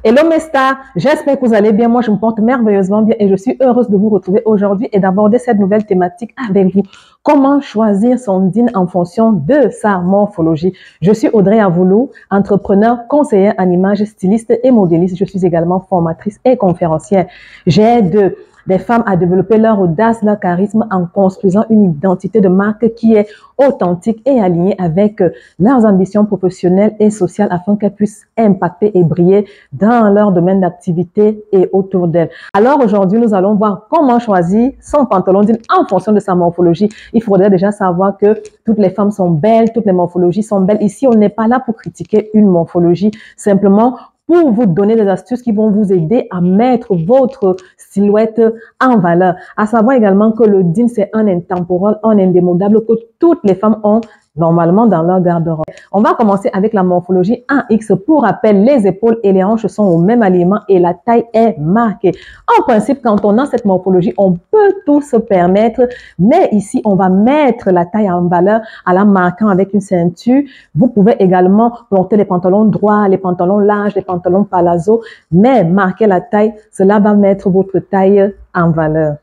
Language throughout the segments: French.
Hello mes stars, j'espère que vous allez bien. Moi, je me porte merveilleusement bien et je suis heureuse de vous retrouver aujourd'hui et d'aborder cette nouvelle thématique avec vous. Comment choisir son DIN en fonction de sa morphologie? Je suis Audrey Avoulou, entrepreneur, conseillère en images, styliste et modéliste. Je suis également formatrice et conférencière. J'aide des femmes à développer leur audace, leur charisme en construisant une identité de marque qui est authentique et alignée avec leurs ambitions professionnelles et sociales afin qu'elles puissent impacter et briller dans leur domaine d'activité et autour d'elles. Alors aujourd'hui, nous allons voir comment choisir son pantalon jean en fonction de sa morphologie. Il faudrait déjà savoir que toutes les femmes sont belles, toutes les morphologies sont belles. Ici, on n'est pas là pour critiquer une morphologie, simplement pour vous donner des astuces qui vont vous aider à mettre votre silhouette en valeur. À savoir également que le jean, c'est un intemporel, un indémodable que toutes les femmes ont normalement dans leur garde-robe. On va commencer avec la morphologie 1X. Pour rappel, les épaules et les hanches sont au même alignement et la taille est marquée. En principe, quand on a cette morphologie, on peut tout se permettre, mais ici, on va mettre la taille en valeur en la marquant avec une ceinture. Vous pouvez également porter les pantalons droits, les pantalons larges, les pantalons palazzo, mais marquer la taille, cela va mettre votre taille en valeur.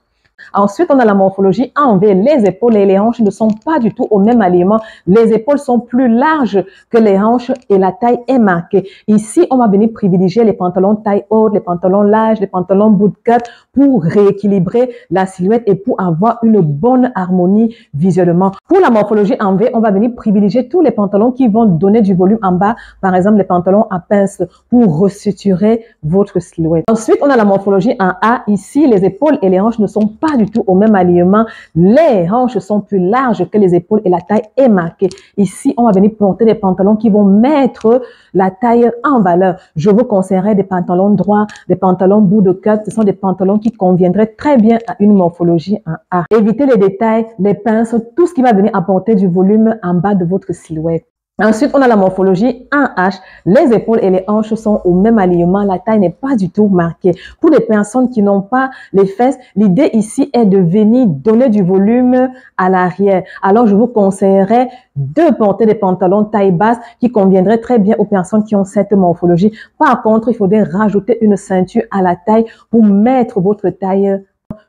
Ensuite, on a la morphologie en V. Les épaules et les hanches ne sont pas du tout au même alignement. Les épaules sont plus larges que les hanches et la taille est marquée. Ici, on va venir privilégier les pantalons taille haute, les pantalons larges, les pantalons bootcut pour rééquilibrer la silhouette et pour avoir une bonne harmonie visuellement. Pour la morphologie en V, on va venir privilégier tous les pantalons qui vont donner du volume en bas. Par exemple, les pantalons à pince pour restructurer votre silhouette. Ensuite, on a la morphologie en A. Ici, les épaules et les hanches ne sont pas du tout au même alignement. Les hanches sont plus larges que les épaules et la taille est marquée. Ici, on va venir porter des pantalons qui vont mettre la taille en valeur. Je vous conseillerais des pantalons droits, des pantalons bout de cut. Ce sont des pantalons qui conviendraient très bien à une morphologie en A. Évitez les détails, les pinces, tout ce qui va venir apporter du volume en bas de votre silhouette. Ensuite, on a la morphologie en H. Les épaules et les hanches sont au même alignement. La taille n'est pas du tout marquée. Pour les personnes qui n'ont pas les fesses, l'idée ici est de venir donner du volume à l'arrière. Alors, je vous conseillerais de porter des pantalons taille basse qui conviendraient très bien aux personnes qui ont cette morphologie. Par contre, il faudrait rajouter une ceinture à la taille pour mettre votre taille.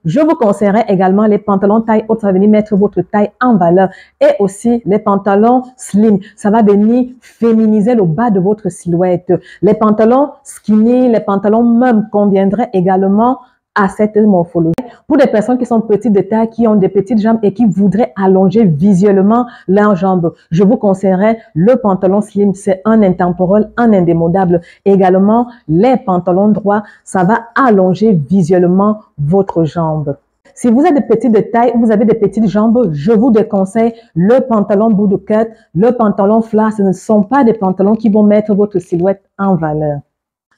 Je vous conseillerais également les pantalons taille haute, ça va venir mettre votre taille en valeur. Et aussi les pantalons slim, ça va venir féminiser le bas de votre silhouette. Les pantalons skinny, les pantalons même conviendraient également à cette morphologie. Pour des personnes qui sont petites de taille, qui ont des petites jambes et qui voudraient allonger visuellement leurs jambes, je vous conseillerais le pantalon slim, c'est un intemporel, un indémodable. Également, les pantalons droits, ça va allonger visuellement votre jambe. Si vous êtes de petite de taille, vous avez des petites jambes, je vous déconseille le pantalon bout de cut, le pantalon flat. Ce ne sont pas des pantalons qui vont mettre votre silhouette en valeur.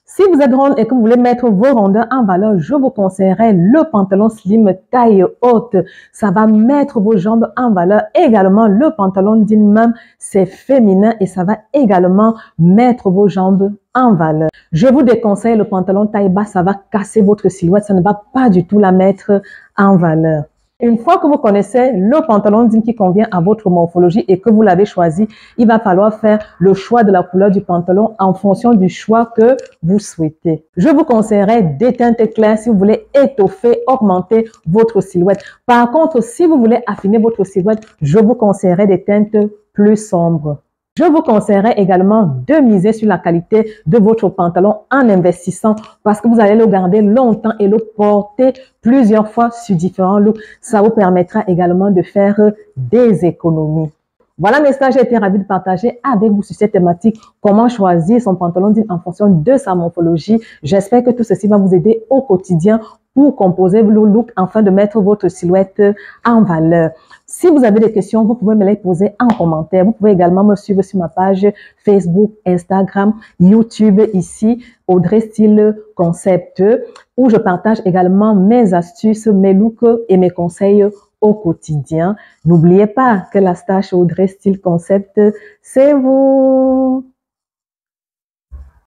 Si vous êtes ronde et que vous voulez mettre vos rondeurs en valeur, je vous conseillerais le pantalon slim taille haute. Ça va mettre vos jambes en valeur. Également, le pantalon jean même, c'est féminin et ça va également mettre vos jambes en valeur. Je vous déconseille le pantalon taille basse, ça va casser votre silhouette, ça ne va pas du tout la mettre en valeur. Une fois que vous connaissez le pantalon jean qui convient à votre morphologie et que vous l'avez choisi, il va falloir faire le choix de la couleur du pantalon en fonction du choix que vous souhaitez. Je vous conseillerais des teintes claires si vous voulez étoffer, augmenter votre silhouette. Par contre, si vous voulez affiner votre silhouette, je vous conseillerais des teintes plus sombres. Je vous conseillerais également de miser sur la qualité de votre pantalon en investissant parce que vous allez le garder longtemps et le porter plusieurs fois sur différents looks. Ça vous permettra également de faire des économies. Voilà mes stars, j'ai été ravie de partager avec vous sur cette thématique, comment choisir son pantalon jean en fonction de sa morphologie. J'espère que tout ceci va vous aider au quotidien pour composer le look afin de mettre votre silhouette en valeur. Si vous avez des questions, vous pouvez me les poser en commentaire. Vous pouvez également me suivre sur ma page Facebook, Instagram, YouTube ici, Audrey Style Concept, où je partage également mes astuces, mes looks et mes conseils au quotidien. N'oubliez pas que la star chez Audrey Style Concept, c'est vous.